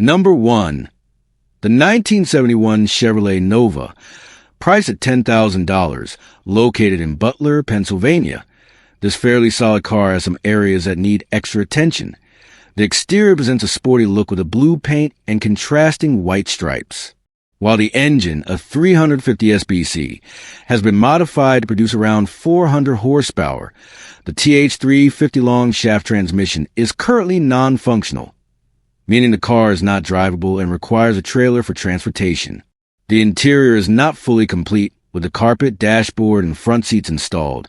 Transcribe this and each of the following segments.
Number 1. The 1971 Chevrolet Nova, priced at $10,000, located in Butler, Pennsylvania. This fairly solid car has some areas that need extra attention. The exterior presents a sporty look with a blue paint and contrasting white stripes, while the engine, a 350 SBC, has been modified to produce around 400 horsepower. The TH3 50-long shaft transmission is currently non-functional, meaning the car is not drivable and requires a trailer for transportation. The interior is not fully complete, with the carpet, dashboard, and front seats installed,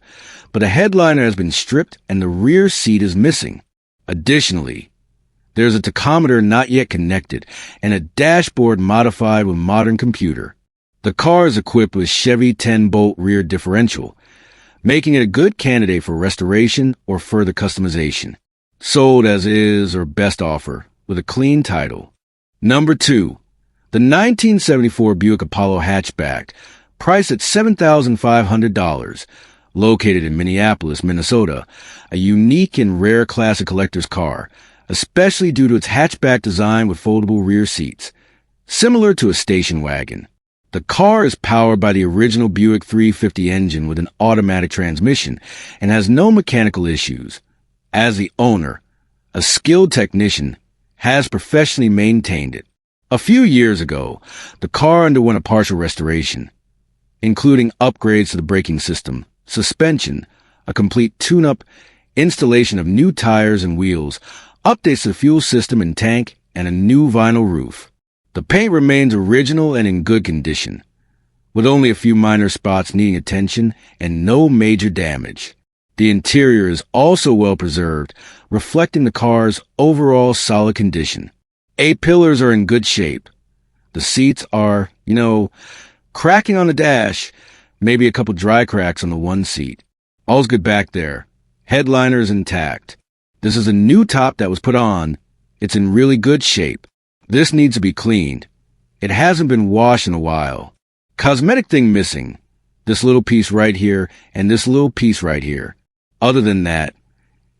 but a headliner has been stripped and the rear seat is missing. Additionally, there's a tachometer not yet connected and a dashboard modified with modern computer. The car is equipped with Chevy 10-bolt rear differential, making it a good candidate for restoration or further customization. Sold as is or best offer with a clean title. Number 2. The 1974 Buick Apollo hatchback, priced at $7,500, located in Minneapolis, Minnesota, a unique and rare classic collector's car, especially due to its hatchback design with foldable rear seats, similar to a station wagon. The car is powered by the original Buick 350 engine with an automatic transmission and has no mechanical issues. As the owner, a skilled technician has professionally maintained it. A few years ago, the car underwent a partial restoration, including upgrades to the braking system, suspension, a complete tune-up, installation of new tires and wheels, updates to the fuel system and tank, and a new vinyl roof. The paint remains original and in good condition, with only a few minor spots needing attention and no major damage. The interior is also well preserved, reflecting the car's overall solid condition. A-pillars are in good shape. The seats are, cracking on the dash, maybe a couple dry cracks on the one seat. All's good back there. Headliner's intact. This is a new top that was put on. It's in really good shape. This needs to be cleaned. It hasn't been washed in a while. Cosmetic thing missing. This little piece right here and this little piece right here. Other than that,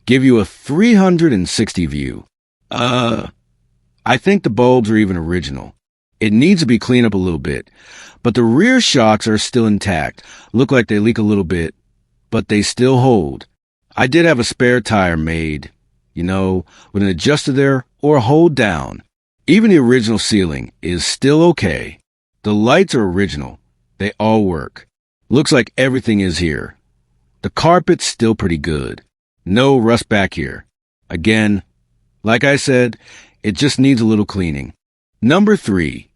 give you a 360 view. I think the bulbs are even original. It needs to be cleaned up a little bit, but the rear shocks are still intact. Look like they leak a little bit, but they still hold. I did have a spare tire made, with an adjuster there or a hold down. Even the original ceiling is still okay. The lights are original. They all work. Looks like everything is here. The carpet's still pretty good. No rust back here. Again, like I said, it just needs a little cleaning. Number 3.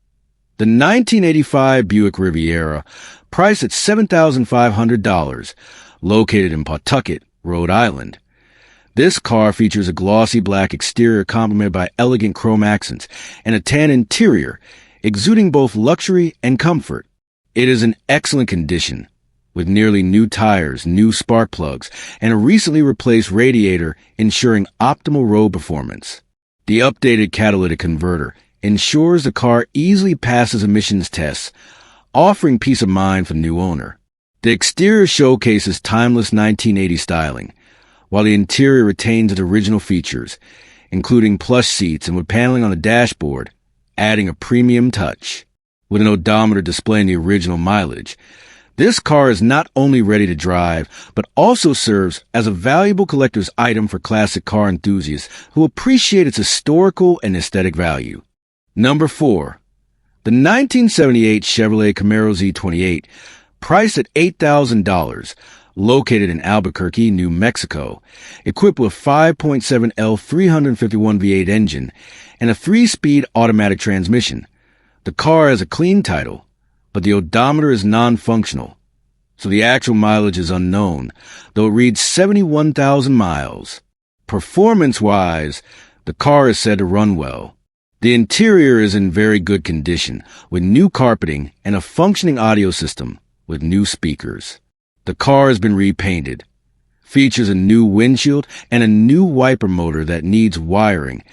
The 1985 Buick Riviera, priced at $7,500, located in Pawtucket, Rhode Island. This car features a glossy black exterior complemented by elegant chrome accents and a tan interior, exuding both luxury and comfort. It is in excellent condition, with nearly new tires, new spark plugs, and a recently replaced radiator ensuring optimal road performance. The updated catalytic converter ensures the car easily passes emissions tests, offering peace of mind for the new owner. The exterior showcases timeless 1980 styling, while the interior retains its original features, including plush seats and with paneling on the dashboard, adding a premium touch. With an odometer displaying the original mileage, this car is not only ready to drive, but also serves as a valuable collector's item for classic car enthusiasts who appreciate its historical and aesthetic value. Number 4. The 1978 Chevrolet Camaro Z28, priced at $8,000, located in Albuquerque, New Mexico, equipped with 5.7L 351 V8 engine and a 3-speed automatic transmission. The car has a clean title, but the odometer is non-functional, so the actual mileage is unknown, though it reads 71,000 miles. Performance-wise, the car is said to run well. The interior is in very good condition, with new carpeting and a functioning audio system with new speakers. The car has been repainted, features a new windshield and a new wiper motor that needs wiring,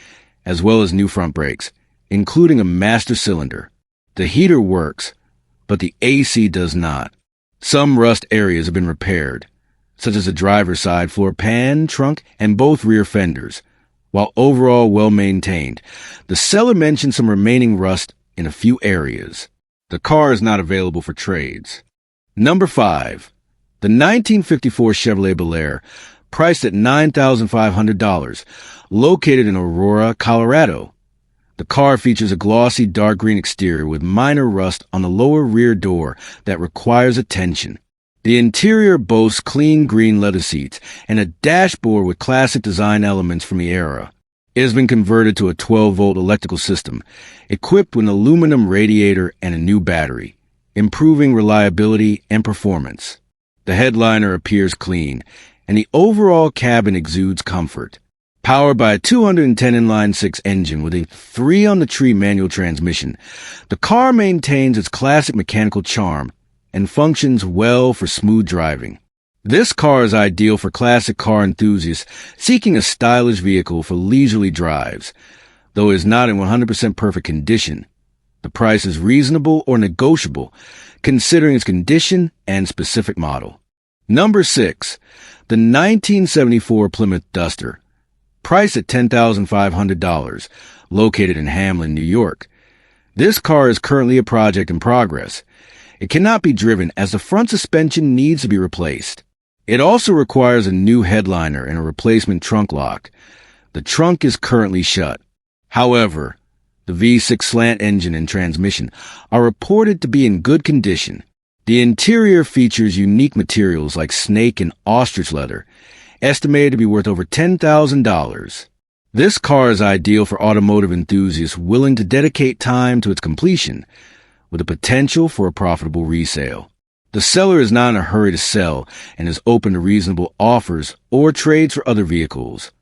as well as new front brakes, including a master cylinder. The heater works, but the AC does not. Some rust areas have been repaired, such as the driver's side floor pan, trunk, and both rear fenders, while overall well-maintained. The seller mentioned some remaining rust in a few areas. The car is not available for trades. Number 5. The 1954 Chevrolet Bel Air, priced at $9,500, located in Aurora, Colorado. The car features a glossy dark green exterior with minor rust on the lower rear door that requires attention. The interior boasts clean green leather seats and a dashboard with classic design elements from the era. It has been converted to a 12-volt electrical system, equipped with an aluminum radiator and a new battery, improving reliability and performance. The headliner appears clean, and the overall cabin exudes comfort. Powered by a 210 inline-six engine with a 3-on-the-tree manual transmission, the car maintains its classic mechanical charm and functions well for smooth driving. This car is ideal for classic car enthusiasts seeking a stylish vehicle for leisurely drives. Though it is not in 100% perfect condition, the price is reasonable or negotiable, considering its condition and specific model. Number 6. The 1974 Plymouth Duster, priced at $10,500, located in Hamlin, New York. This car is currently a project in progress. It cannot be driven as the front suspension needs to be replaced. It also requires a new headliner and a replacement trunk lock. The trunk is currently shut. However, the V6 slant engine and transmission are reported to be in good condition. The interior features unique materials like snake and ostrich leather, estimated to be worth over $10,000. This car is ideal for automotive enthusiasts willing to dedicate time to its completion, with the potential for a profitable resale. The seller is not in a hurry to sell and is open to reasonable offers or trades for other vehicles,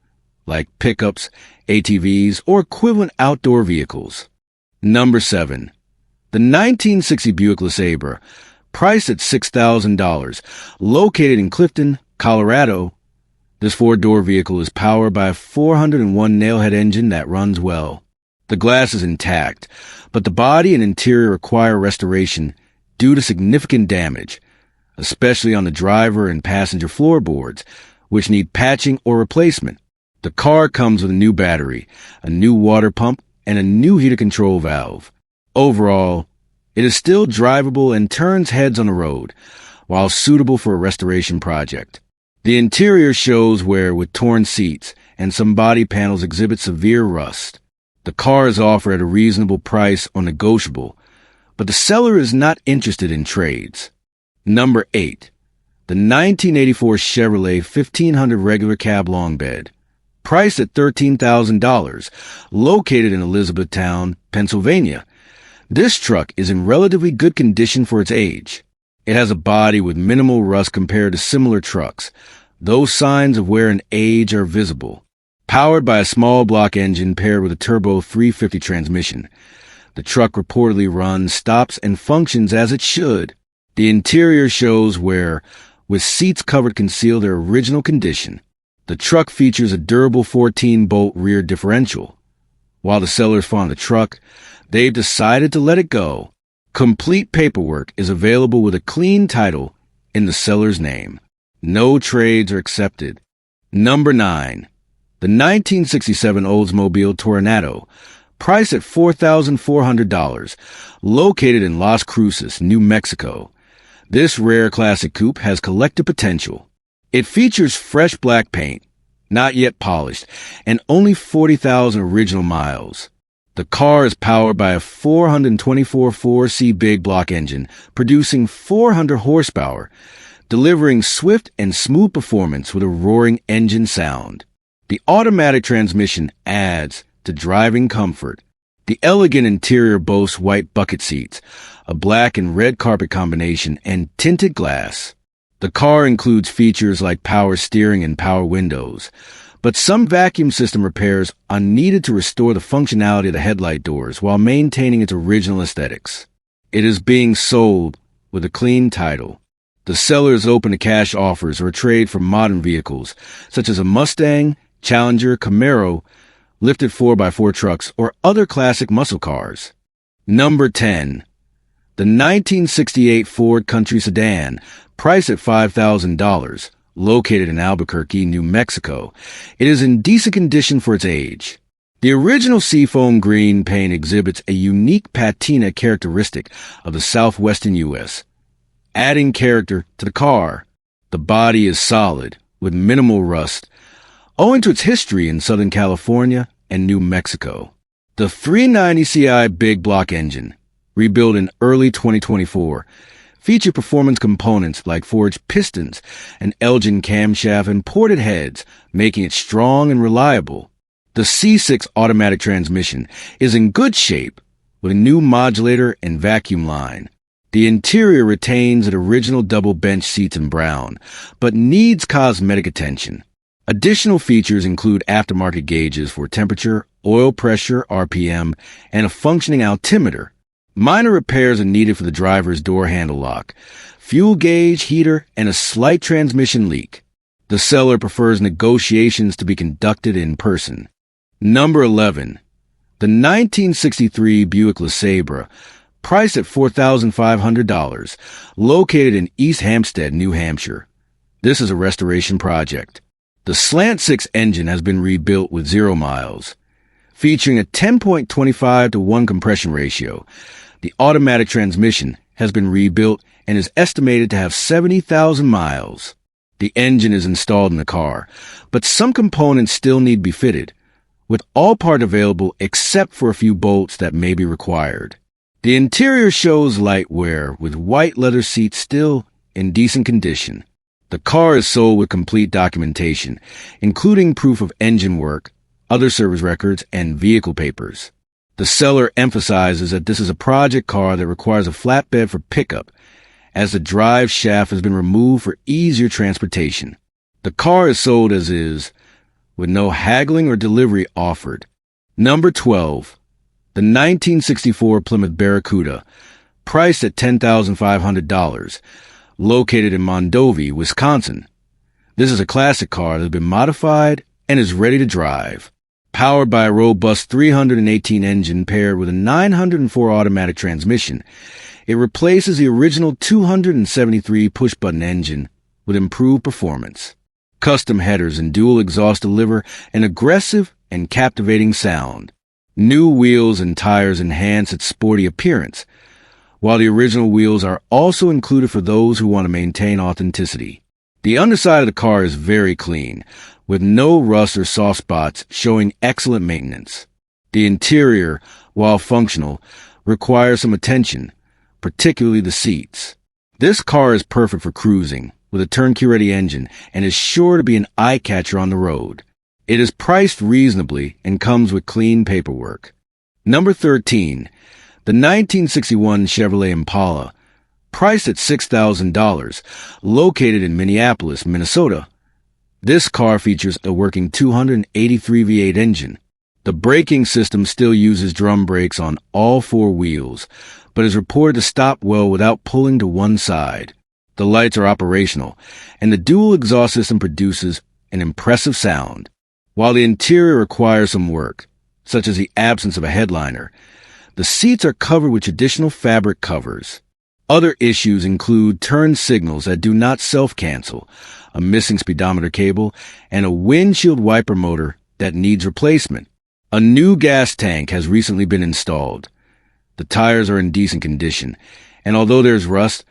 like pickups, ATVs, or equivalent outdoor vehicles. Number 7. The 1960 Buick LeSabre, priced at $6,000, located in Clifton, Colorado. This 4-door vehicle is powered by a 401 nailhead engine that runs well. The glass is intact, but the body and interior require restoration due to significant damage, especially on the driver and passenger floorboards, which need patching or replacement. The car comes with a new battery, a new water pump, and a new heater control valve. Overall, it is still drivable and turns heads on the road, while suitable for a restoration project. The interior shows wear with torn seats, and some body panels exhibit severe rust. The car is offered at a reasonable price or negotiable, but the seller is not interested in trades. Number 8. The 1984 Chevrolet 1500 regular cab long bed, priced at $13,000, located in Elizabethtown, Pennsylvania. This truck is in relatively good condition for its age. It has a body with minimal rust compared to similar trucks, though signs of wear and age are visible. Powered by a small block engine paired with a turbo 350 transmission, the truck reportedly runs, stops, and functions as it should. The interior shows wear, with seats covered conceal their original condition. The truck features a durable 14-bolt rear differential. While the sellers fond the truck, they've decided to let it go. Complete paperwork is available with a clean title in the seller's name. No trades are accepted. Number 9. The 1967 Oldsmobile Toronado, priced at $4,400, located in Las Cruces, New Mexico. This rare classic coupe has collector potential. It features fresh black paint, not yet polished, and only 40,000 original miles. The car is powered by a 424 4C big block engine, producing 400 horsepower, delivering swift and smooth performance with a roaring engine sound. The automatic transmission adds to driving comfort. The elegant interior boasts white bucket seats, a black and red carpet combination, and tinted glass. The car includes features like power steering and power windows, but some vacuum system repairs are needed to restore the functionality of the headlight doors while maintaining its original aesthetics. It is being sold with a clean title. The seller is open to cash offers or trade for modern vehicles, such as a Mustang, Challenger, Camaro, lifted 4x4 trucks, or other classic muscle cars. Number 10. The 1968 Ford Country Sedan, priced at $5,000, located in Albuquerque, New Mexico. It is in decent condition for its age. The original seafoam green paint exhibits a unique patina characteristic of the southwestern U.S., adding character to the car. The body is solid, with minimal rust, owing to its history in Southern California and New Mexico. The 390 CI big block engine, rebuilt in early 2024, featured performance components like forged pistons, an Elgin camshaft, and ported heads, making it strong and reliable. The C6 automatic transmission is in good shape, with a new modulator and vacuum line. The interior retains its original double bench seats in brown, but needs cosmetic attention. Additional features include aftermarket gauges for temperature, oil pressure, RPM, and a functioning altimeter. Minor repairs are needed for the driver's door handle lock, fuel gauge, heater, and a slight transmission leak. The seller prefers negotiations to be conducted in person. Number 11. The 1963 Buick LeSabre, priced at $4,500, located in East Hampstead, New Hampshire. This is a restoration project. The Slant 6 engine has been rebuilt with 0 miles. Featuring a 10.25 to 1 compression ratio, the automatic transmission has been rebuilt and is estimated to have 70,000 miles. The engine is installed in the car, but some components still need to be fitted, with all parts available except for a few bolts that may be required. The interior shows light wear, with white leather seats still in decent condition. The car is sold with complete documentation, including proof of engine work, other service records, and vehicle papers. The seller emphasizes that this is a project car that requires a flatbed for pickup, as the drive shaft has been removed for easier transportation. The car is sold as is, with no haggling or delivery offered. Number 12. The 1964 Plymouth Barracuda, priced at $10,500, located in Mondovi, Wisconsin. This is a classic car that has been modified and is ready to drive. Powered by a robust 318 engine paired with a 904 automatic transmission, it replaces the original 273 push-button engine with improved performance. Custom headers and dual exhaust deliver an aggressive and captivating sound. New wheels and tires enhance its sporty appearance, while the original wheels are also included for those who want to maintain authenticity. The underside of the car is very clean, with no rust or soft spots, showing excellent maintenance. The interior, while functional, requires some attention, particularly the seats. This car is perfect for cruising, with a turnkey-ready engine, and is sure to be an eye-catcher on the road. It is priced reasonably and comes with clean paperwork. Number 13. The 1961 Chevrolet Impala, priced at $6,000, located in Minneapolis, Minnesota. This car features a working 283 V8 engine. The braking system still uses drum brakes on all 4 wheels, but is reported to stop well without pulling to one side. The lights are operational, and the dual exhaust system produces an impressive sound. While the interior requires some work, such as the absence of a headliner, the seats are covered with traditional fabric covers. Other issues include turn signals that do not self-cancel, a missing speedometer cable, and a windshield wiper motor that needs replacement. A new gas tank has recently been installed. The tires are in decent condition, and although there's rust,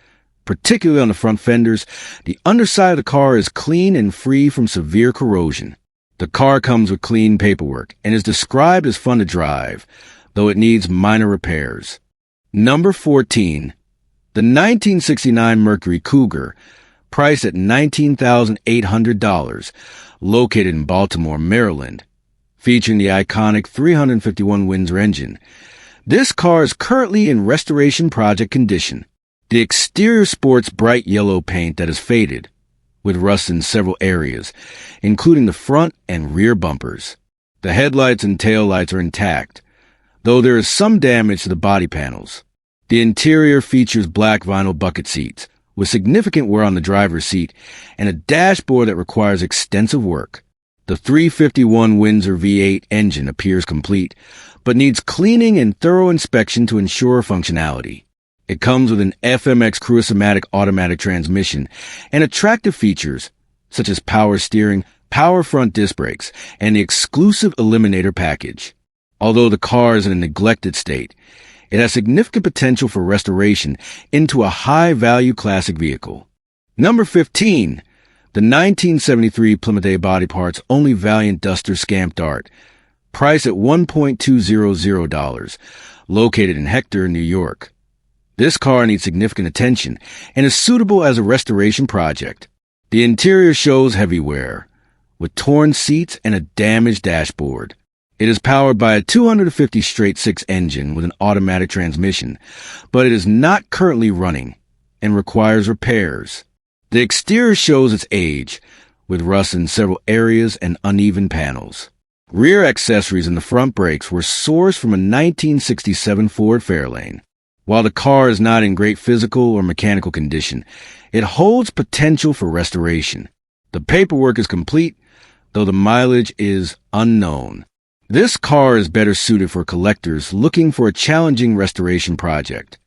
particularly on the front fenders, the underside of the car is clean and free from severe corrosion. The car comes with clean paperwork and is described as fun to drive, though it needs minor repairs. Number 14. The 1969 Mercury Cougar, priced at $19,800, located in Baltimore, Maryland, featuring the iconic 351 Windsor engine. This car is currently in restoration project condition. The exterior sports bright yellow paint that is faded, with rust in several areas, including the front and rear bumpers. The headlights and taillights are intact, though there is some damage to the body panels. The interior features black vinyl bucket seats, with significant wear on the driver's seat, and a dashboard that requires extensive work. The 351 Windsor V8 engine appears complete, but needs cleaning and thorough inspection to ensure functionality. It comes with an FMX Cruise-O-Matic automatic transmission and attractive features such as power steering, power front disc brakes, and the exclusive Eliminator package. Although the car is in a neglected state, it has significant potential for restoration into a high-value classic vehicle. Number 15. The 1973 Plymouth Body Parts Only Valiant Duster Scamp Dart, priced at $1.200, located in Hector, New York. This car needs significant attention and is suitable as a restoration project. The interior shows heavy wear, with torn seats and a damaged dashboard. It is powered by a 250 straight-six engine with an automatic transmission, but it is not currently running and requires repairs. The exterior shows its age, with rust in several areas and uneven panels. Rear accessories and the front brakes were sourced from a 1967 Ford Fairlane. While the car is not in great physical or mechanical condition, it holds potential for restoration. The paperwork is complete, though the mileage is unknown. This car is better suited for collectors looking for a challenging restoration project.